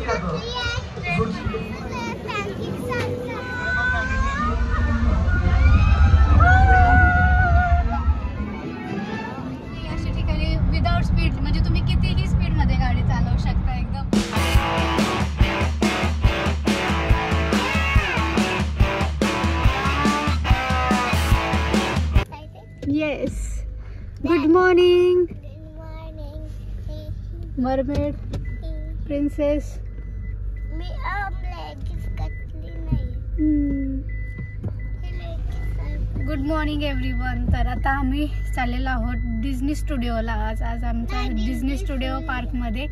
अशा ठिकाणी without speed म्हणजे तुम्ही कितीही स्पीड मध्ये गाडी चालवू शकता एकदम. Yes, good morning mermaid princess. मी लेगीज घातली नाही. Good morning everyone. तर आता आम्ही चाललेलो आहोत डिझनी स्टुडिओला. आज आमचा डिझनी स्टुडिओ पार्कमध्ये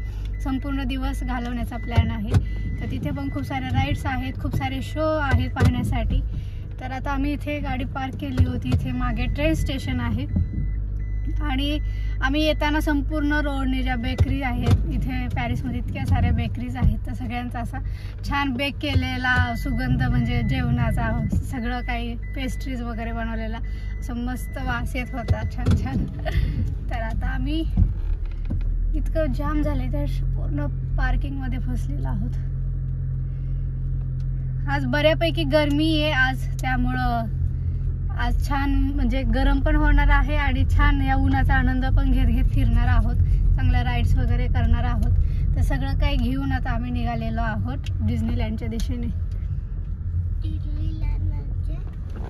संपूर्ण दिवस घालवण्याचा प्लॅन आहे. तर तिथे पण खूप सारे राईड्स आहेत, खूप सारे शो आहेत पाहण्यासाठी. तर आता आम्ही इथे गाडी पार्क केली होती. इथे मागे ट्रेन स्टेशन आहे आणि आम्ही येताना संपूर्ण रोडने ज्या बेकरी आहेत, इथे पॅरिसमध्ये इतक्या साऱ्या बेकरीज आहेत, तर सगळ्यांचा असा छान बेक केलेला सुगंध म्हणजे जेवणाचा, सगळं काही पेस्ट्रीज वगैरे बनवलेला असं मस्त वास येत होता छान छान. तर आता आम्ही इतकं जाम झाले तर पूर्ण पार्किंगमध्ये फसलेलो आहोत. आज बऱ्यापैकी गरमी आहे आज, त्यामुळं आज छान म्हणजे गरम पण होणार आहे आणि छान या उन्हाचा आनंद पण घेत फिरणार आहोत, चांगल्या राईड्स वगैरे करणार आहोत. तर सगळं काही घेऊन आता आम्ही निघालेलो आहोत डिझनीलँडच्या दिशेने.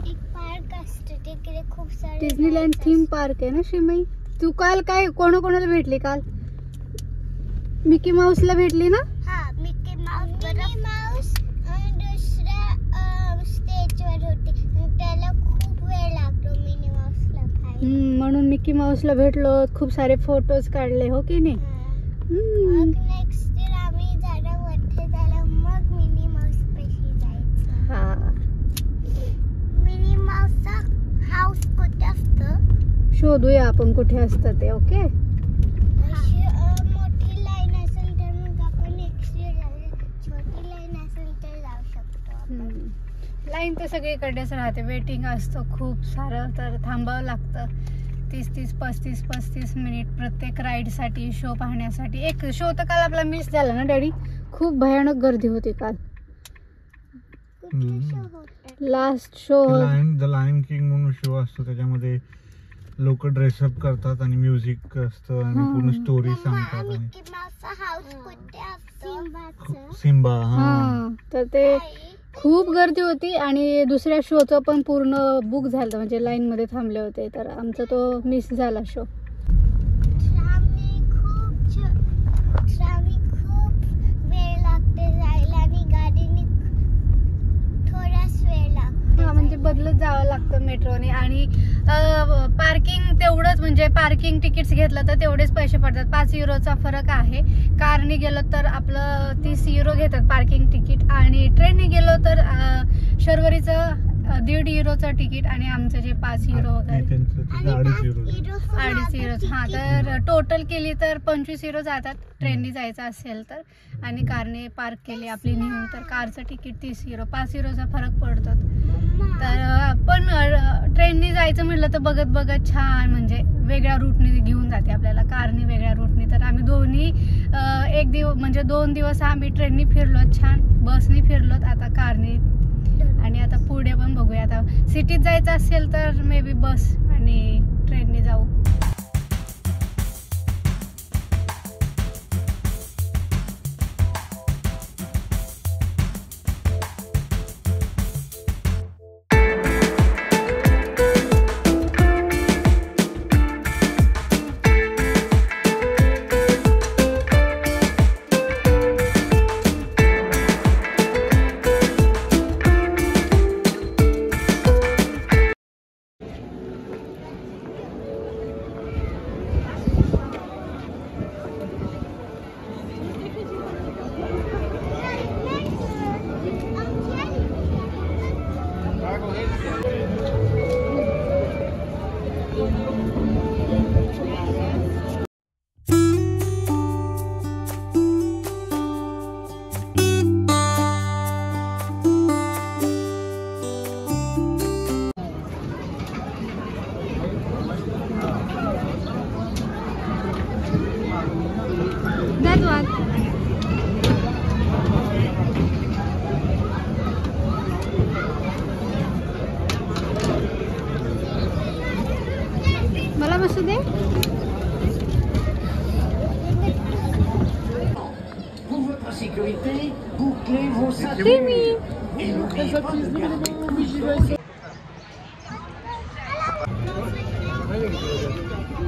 एक पार्क असते तिकडे खूप सारे डिझनीलँड थीम पार्क आहे ना शिमई. तू काल काय कोणाकोणाला भेटली? काल मिकी माऊसला भेटली ना? हा, मिकी माऊस दुसऱ्या स्टेजवर होती. त्याला खूप वेळ लागतो मिनी माऊसला खायला. म्हणून मिकी माऊसला भेटलो, खूप सारे फोटोज काढले हो की नाही. मग नेक्स्ट इयर आम्ही जरा मोठे झालं मग मिनी माऊस पाशी जायचं. हा, मिनी माऊसचा हाऊस कुठे असतं शोधूया आपण कुठे असतं ते. ओके, मोठी लाईन असेल तर मग आपण नेक्स्ट इयर जाऊया. छोटी लाईन असेल तर जाऊ शकतो आपण. लाईन तर सगळीकडेच राहते, वेटिंग असतं खूप सारं, तर थांबावं लागतं 30-35 मिनिट प्रत्येक राईडसाठी, शो पाहण्यासाठी. एक शो तर काल आपला मिस झाला ना डॅडी, खूप भयानक गर्दी होती काल. Last show the Lion King म्हणून शो असतो, त्याच्यामध्ये लोक ड्रेसअप करतात आणि म्युझिक असतं आणि पूर्ण स्टोरी सांगतात. मिकी माऊसचा हाऊस कुठे असतो? सिम्बा. हा, तर ते खूप गर्दी होती आणि दुसऱ्या शोचं पण पूर्ण बुक झालं, म्हणजे लाईन मध्ये थांबले होते. तर आमचा तो मिस झाला शो. वेळ लागते जायला आणि गाडीने थोडाच वेळ लागतो. हा, म्हणजे बदलत जावं लागतं मेट्रोने. आणि पार्किंग तेवढंच, म्हणजे पार्किंग तिकीट्स घेतलं तर तेवढेच पैसे पडतात. 5 युरोचा फरक आहे. कारने गेलं तर आपलं 30 युरो घेतात पार्किंग तिकीट आणि ट्रेनने गेलो तर शर्वरीचं 1.5 युरोचं तिकीट आणि आमचं जे 5 युरो वगैरे 2.5 युरो. हा, तर टोटल केली तर 25 युरो जातात ट्रेनने जायचं असेल तर. आणि कारने पार्क केली आपली नेऊन तर कारचं तिकीट 30 युरो, 5 युरोचा फरक पडतो. तर पण ट्रेनने जायचं म्हटलं तर बघत बघत छान म्हणजे वेगळ्या रूटने घेऊन जाते आपल्याला, कारने वेगळ्या रूटने. तर आम्ही दोन्ही एक दिवस म्हणजे 2 दिवस आम्ही ट्रेनने फिरलो छान, बसने फिरलोत, आता कारने. आणि आता पुढे पण बघूया, आता सिटीत जायचं असेल तर मे बी बस आणि ट्रेनने जाऊ.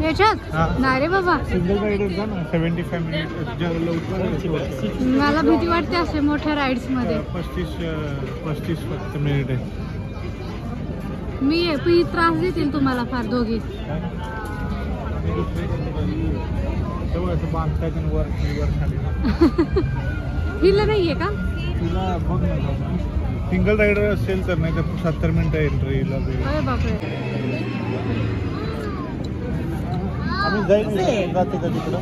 याच्यात नाही रे बाबा, सिंगल राईडर जा ना. 75 मिनिट लवकर. मला भीती वाटते असे मोठ्या राईड्स मध्ये. 35 फक्त मिनिट आहे. मी त्रास देतील तुम्हाला फार दोघी. बांधताय वर खाली. हिला नाहीये का? तुला बघ ना, सिंगल रायडर असेल तर, नाही तर 70 मिनिटं एंट्रीला. अरे बापरे. आम्ही जाईल जाते का तिकडं.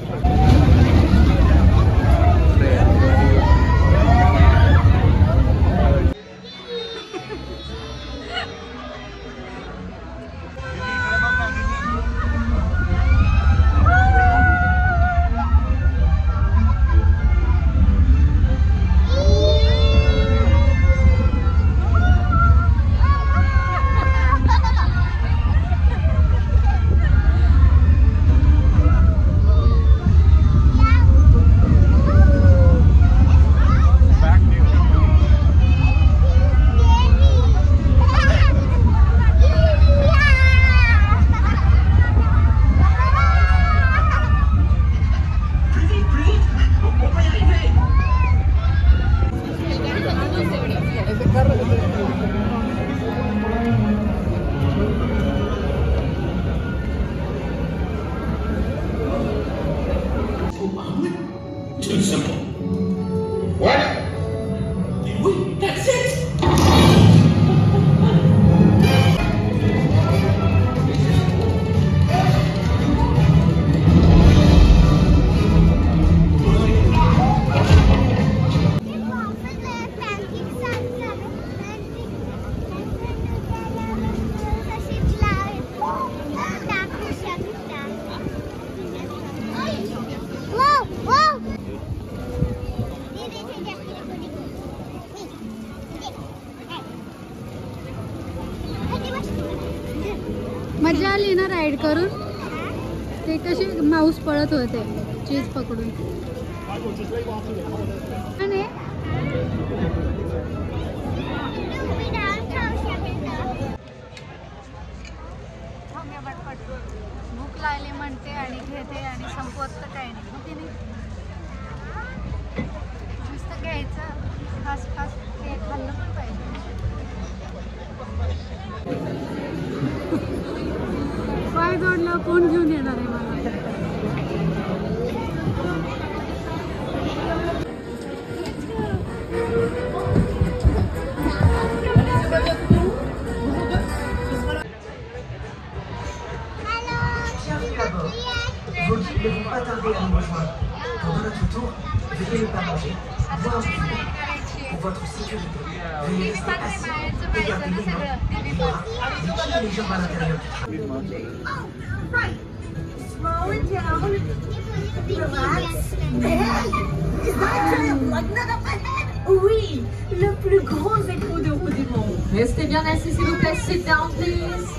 मजा आली ना राईड करून? ते कसे माऊस पळत होते चीज पकडून. आणि भूक लागली म्हणते आणि घेते आणि संपवत तर काही नाही. होती नाही नुसतं घ्यायचं फास्ट फास्ट. हे खाल्लं पण पाहिजे. पाय जोडला कोण घेऊन येणार आहे मला? Oui, le plus gros écrou de roue du monde. Restez bien assis s'il vous plaît, sit down please.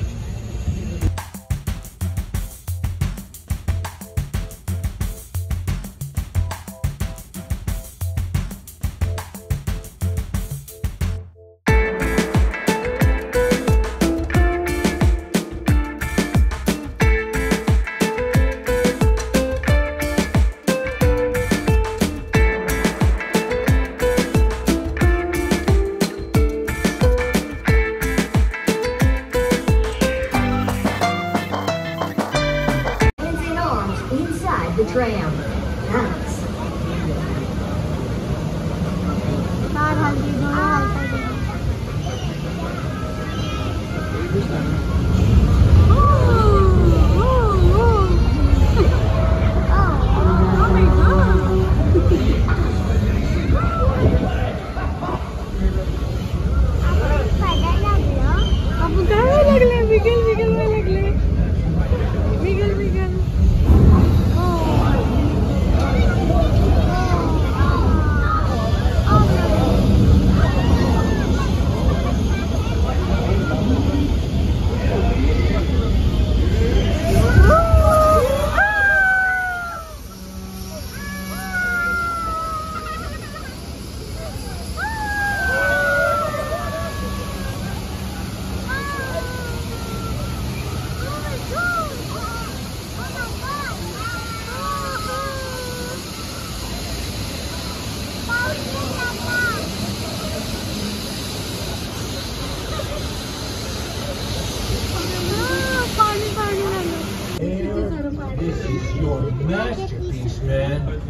is your masterpiece, man.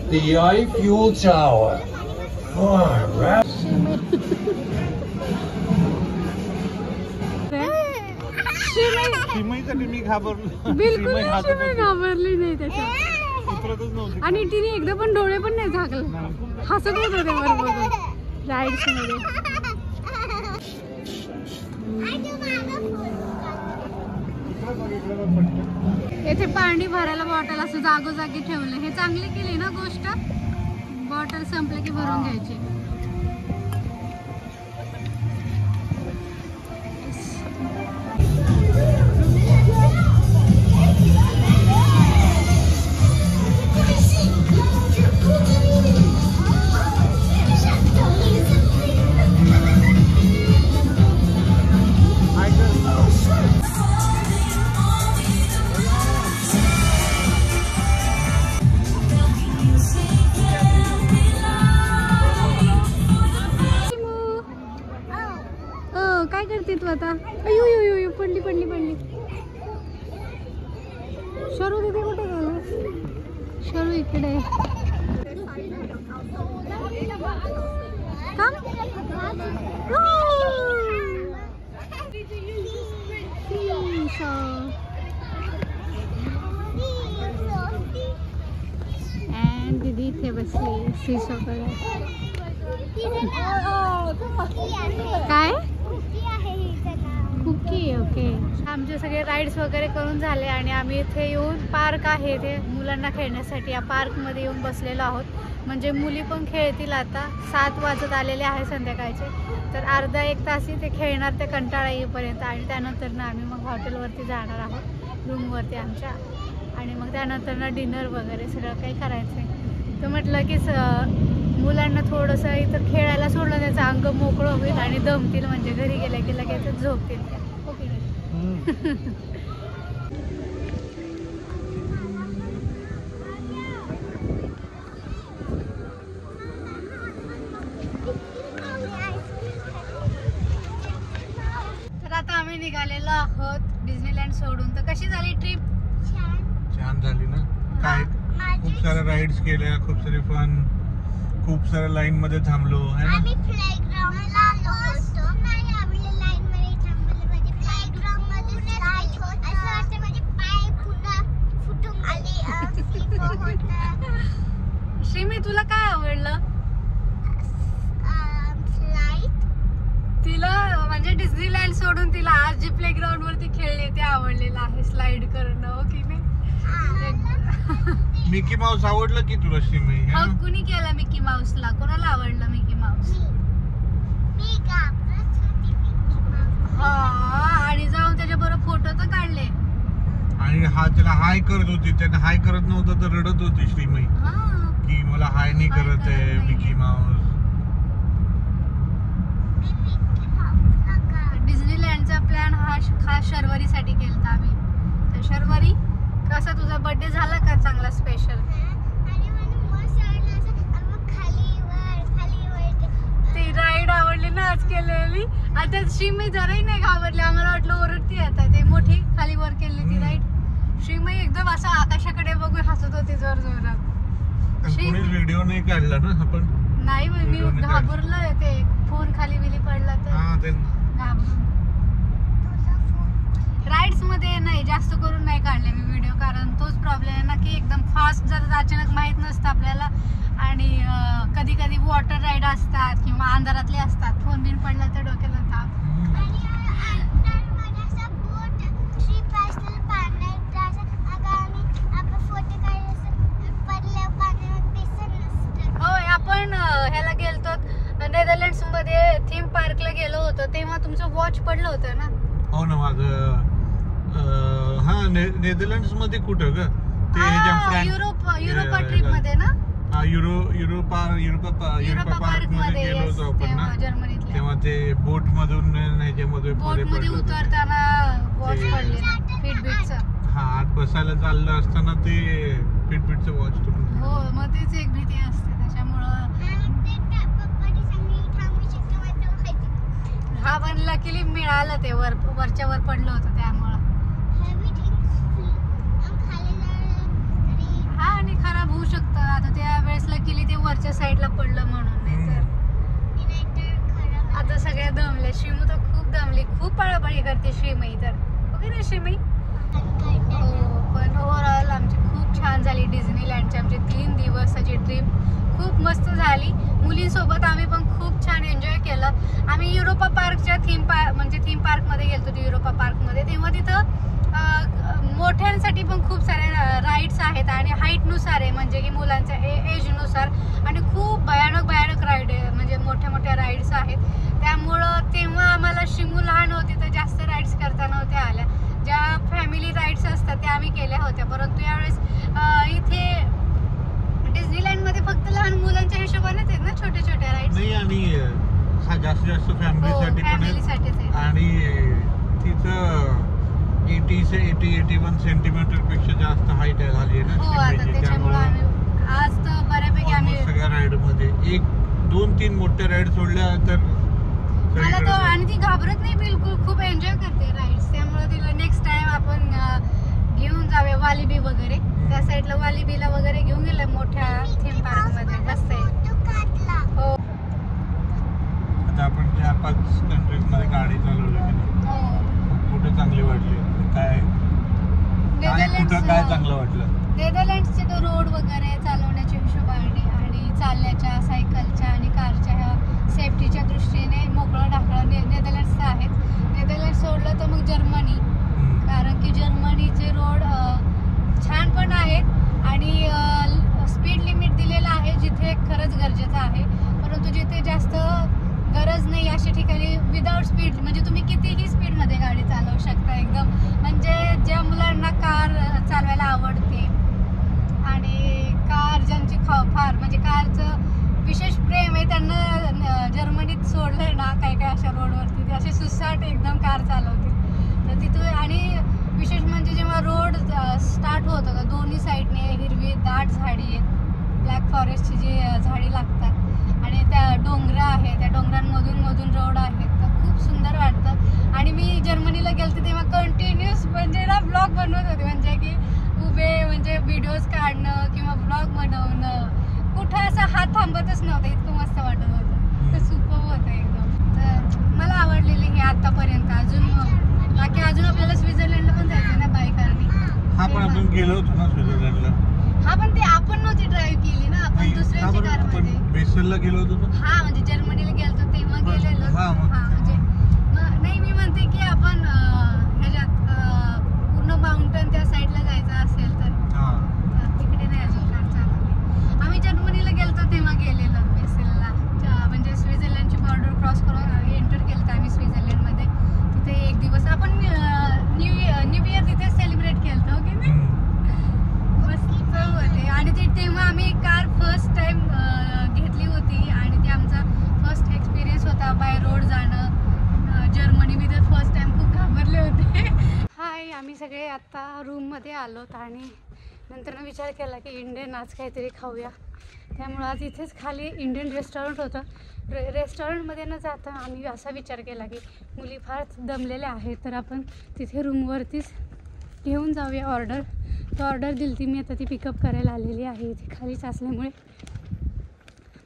The Eiffel Tower. Oh, right. सीमाईसाठी मी घाबरलो. बिलकुल सीमाई हातात होती. घाबरली नाही त्याच्यात. उतरतच नव्हती. आणि तिने एकदा पण डोळे पण नाही झाकले, हसत होत होते वर बघून राईड्स मध्ये. येथे पाणी भरायला बॉटल असं जागोजागी ठेवले, हे चांगली केली ना गोष्ट. बॉटल संपले की भरून घ्यायची. काय करते तू आता? अयो यो यो पडली पडली पडली. शरू तिथे कुठे गेला? शरू इकडे. अँड दीदी इथे बसली सीसोकडे. काय? कुकी. ओके. आमचे सगळे राईड्स वगैरे करून झाले आणि आम्ही इथे येऊन, पार्क आहे ते मुलांना खेळण्यासाठी, या पार्कमध्ये येऊन बसलेलो आहोत. म्हणजे मुली पण खेळतील आता. 7 वाजत आलेले आहे संध्याकाळचे, तर अर्धा एक तास ते खेळणार ते कंटाळा येईपर्यंत. आणि त्यानंतर ना आम्ही मग हॉटेलवरती जाणार आहोत, रूमवरती आमच्या. आणि मग त्यानंतर ना डिनर वगैरे सगळं काही करायचं आहे. तर म्हटलं की मुलांना थोडंसं इथं खेळायला सोडलं, त्याचं अंग मोकळं होईल आणि दमतील, म्हणजे घरी गेल्या की लगेच झोपतील त्या. ओके. तर आता आम्ही निघालेलो आहोत डिझनीलँड सोडून. तर कशी झाली ट्रिप? छान झाली ना. काय खूप साऱ्या राईड्स केल्या, खूप सारे फन, खूप साऱ्या लाईन मध्ये थांबलो है ना. आम्ही प्लेग्राऊंडला आलो होतो. नाही, आम्ही लाईन मध्ये थांबलो. म्हणजे प्लेग्राऊंड मध्ये स्लाइड होतं. असं वाटतं माझे पाय पुन्हा फुटून आले. फ्लिप होतं. श्रीमी, तुला काय आवडलं? स्लाइड. तिला म्हणजे डिझनीलँड सोडून तिला आज जे प्लेग्राऊंड वरती खेळले ते आवडलेलं आहे, स्लाइड करणं. ओके. मिकी माऊस आवडलं की तुला श्रीमी? कुणी केलं मिकी माऊसला? कोणाला आवडलं मिकी माऊस? मी घाबरत होती मिकी माऊस. हा, आणि जाऊन त्याच्याबरोबर फोटो तर काढले. आणि हा त्याला हाय करत होती, त्याने हाय करत नव्हतं तर रडत होती श्रीमी की मला हाय नाही करत आहे मिकी माऊस. डिझनीलँडचा प्लॅन हा खास शर्वरीसाठी केलता आम्ही. तर शर्वरी, कसा तुझा बर्थडे झाला का चांगला स्पेशल? ती राईड आवडली ना आज केलेली. आता श्रीमई जराही नाही घाबरली, आम्हाला वाटलं ओरडती आता. ते मोठी खाली वर केली ती राईड. श्रीमई एकदम असं आकाशाकडे बघून हसत होती जोर जोरात. कोणीच व्हिडिओ नाही काढला ना आपण? नाही, मी घाबरलं. ते फोन खाली बिली पडला तर घाबरून. राईड्स मध्ये नाही जास्त करून नाही काढले मी व्हिडिओ, कारण तोच प्रॉब्लेम आहे ना की एकदम फास्ट जर अचानक माहित नसतं आपल्याला. आणि कधी कधी वॉटर राईड असतात किंवा अंधारातले असतात, फोन बिन पडला तर डोक्याला ताप. होय, आपण ह्याला गेलतो नेदरलँड्स मध्ये थीम पार्कला गेलो होतो, तेव्हा तुमचं वॉच पडलं होतं ना? हो ना, माझं. हा, नेदरलँड्स मध्ये कुठं ग ते? युरोपा ट्रिप मध्ये ना? युरोपा पार्क मध्ये गेलो होतो आपण ना, जर्मनीतल्या. तेव्हा ते बोट मधून ह्याच्यामध्ये मध्ये उतरताना वॉच पडले ना, फिटबिटचं. हा, आत बसायला चाललं असताना ते फिटबिटचं वॉच तुटून. हो, मग तेच एक भीती असते त्याच्यामुळं. हा, पण लकीली मिळालं, ते वरच्या वर पडलं होतं त्यामुळं. खराब होऊ शकतं. आता त्या वेळेस लकीली ते वरच्या साईडला पडलं म्हणून, नाही तर आता सगळ्या दमल्या. शिमू तर खूप दमली, खूप पळापळी करते श्रीमयी तर. ओके ना श्रीमयी? हो, पण ओव्हरऑल आमची खूप छान झाली डिझनीलँडची आमची 3 दिवसाची ट्रिप. खूप मस्त झाली. मुलींसोबत आम्ही पण खूप छान एन्जॉय केलं. आम्ही युरोपा पार्कच्या थीम पार्कमध्ये गेलो होतो. युरोपा पार्कमध्ये तेव्हा तिथं मोठ्यांसाठी पण खूप सारे राईड्स आहेत आणि हाईटनुसार आहे, म्हणजे की मुलांच्या एजनुसार, आणि खूप भयानक राईड आहे, म्हणजे मोठ्या राईड्स आहेत. त्यामुळं तेव्हा आम्हाला शिमू लहान होती तर जास्त राईड्स करता नव्हत्या आल्या. ज्या फॅमिली राईड्स असतात त्या आम्ही केल्या होत्या, परंतु यावेळेस इथे डिझनीलँडमध्ये फक्त लहान मुलांच्या हिशोबानेच आहेत ना छोट्या राईड्स. नाही, आणि जास्त फॅमिलीसाठी फॅमिलीसाठीच आहे. आणि तिथं 81 सेंटीमीटर पेक्षा जास्त हाईट झाली आहे ना. हो, आता त्याच्यामुळे आम्ही आज तर बऱ्यापैकी आम्ही सगळ्या राईड मध्ये 1-2-3 मोठ्या राईड सोडल्या तर मला तो, आणि ती घाबरत नाही बिलकुल, खूप एन्जॉय करते राईड्स. त्यामुळे तिला नेक्स्ट टाइम आपण घेऊन जाऊया वालीबी वगैरे, त्या साईडला वालीबीला वगैरे घेऊन गेलं मोठ्या थीम पार्क मध्ये. मस्त आहे. हो, आता आपण 4-5 कंट्रीज मध्ये गाडी चालवली, कुठे चांगली वाटली, काय कुठं काय चांगलं वाटलं? नेदरलँड्सचे तो रोड वगैरे चालवण्याच्या हिशोबाने आणि चालण्याच्या, सायकलच्या आणि कारच्या ह्या सेफ्टीच्या दृष्टीने मोकळं ढाकळं नेदरलँड्सचं आहेत. नेदरलँड सोडलं तर मग जर्मनी, कारण की जर्मनीचे रोड छान पण आहेत आणि स्पीड लिमिट दिलेलं आहे जिथे खरंच गरजेचं आहे, परंतु जिथे जास्त गरज नाही अशा ठिकाणी विदाउट स्पीड, म्हणजे तुम्ही कितीही स्पीडमध्ये गाडी चालवू शकता एकदम. म्हणजे ज्या मुलांना कार चालवायला आवडते आणि कार ज्यांची फार म्हणजे कारचं विशेष प्रेम आहे त्यांना जर्मनीत सोडलंय ना काही अशा रोडवरती, ते असे सुसाट एकदम कार चालवते. तर तिथं, आणि विशेष म्हणजे जेव्हा रोड स्टार्ट होतं का दोन्ही साईडने हिरवी दाट झाडी आहेत, ब्लॅक फॉरेस्टची जी झाडी लागतात आणि त्या डोंगरं आहे, त्या डोंगरांमधून रोड आहेत, तर खूप सुंदर वाटतं. आणि मी जर्मनीला गेलते तेव्हा कंटिन्युअस म्हणजे ना ब्लॉग बनवत होते, म्हणजे की उभे म्हणजे व्हिडिओज काढणं किंवा ब्लॉग बनवणं, कुठं असा हात थांबतच नव्हता, इतकं मस्त वाटत होतं. तर सुपर होतं एकदम. तर मला आवडलेली हे आतापर्यंत. अजून आपल्याला स्वित्झर्लंडला पण जायचं ना बाय कारने. हा, पण आपण गेलो होतो ना स्वित्झर्लंडला. हा, पण ते आपण नव्हती ड्राईव्ह केली ना, आपण दुसऱ्यांच्या कारमध्ये. बेसलला गेलो होतो ना. हा, म्हणजे जर्मनीला गेलतो तेव्हा गेलेलो. हा, म्हणजे नाही, मी म्हणते की आपण ह्याच्यात पूर्ण माउंटन त्या साईडला जायचं असेल तर तिकडे नाही अजून कार चालवली. आम्ही जर्मनीला गेलतो तेव्हा गेलेलो बेसलला, म्हणजे स्वित्झर्लंडची बॉर्डर क्रॉस करून एंटर केलं आम्ही स्वित्झर्लंडमध्ये. तिथे एक दिवस आपण न्यू इयर तिथे सेलिब्रेट केलं की नाही. मस्त होते. आणि तेव्हा आम्ही कार फर्स्ट टाइम घेतली होती आणि ते आमचा फर्स्ट एक्सपिरियन्स होता बाय रोड जाणं जर्मनी. मी तर फर्स्ट टाइम खूप घाबरले होते. हाय, आम्ही सगळे आत्ता रूममध्ये आलोत आणि नंतर विचार केला की इंडियन आज काहीतरी खाऊया. त्यामुळं आज इथेच खाली इंडियन रेस्टॉरंट होतं. रेस्टॉरंटमध्ये न जाता आम्ही असा विचार केला की मुली फार दमलेल्या आहेत तर आपण तिथे रूमवरतीच घेऊन जाऊया ऑर्डर. तो ऑर्डर दिली ती मी, आता ती पिकअप करायला आलेली आहे. इथे खालीच असल्यामुळे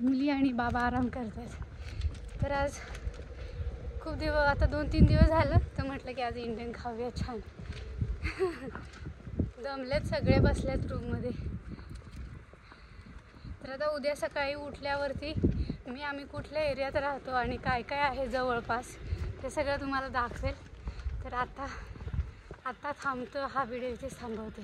मुली आणि बाबा आराम करत आहेत. तर आज खूप दिवस, आता 2-3 दिवस झालं, तर म्हटलं की आज इंडियन खाऊया छान. दमलेत सगळे, बसलेत रूममध्ये. तर आता उद्या सकाळी उठल्यावरती आम्ही कुठल्या एरियात राहतो आणि काय काय आहे जवळपास ते सगळं तुम्हाला दाखवेल. तर आता थांबतो, हा व्हिडिओ इथे थांबवते.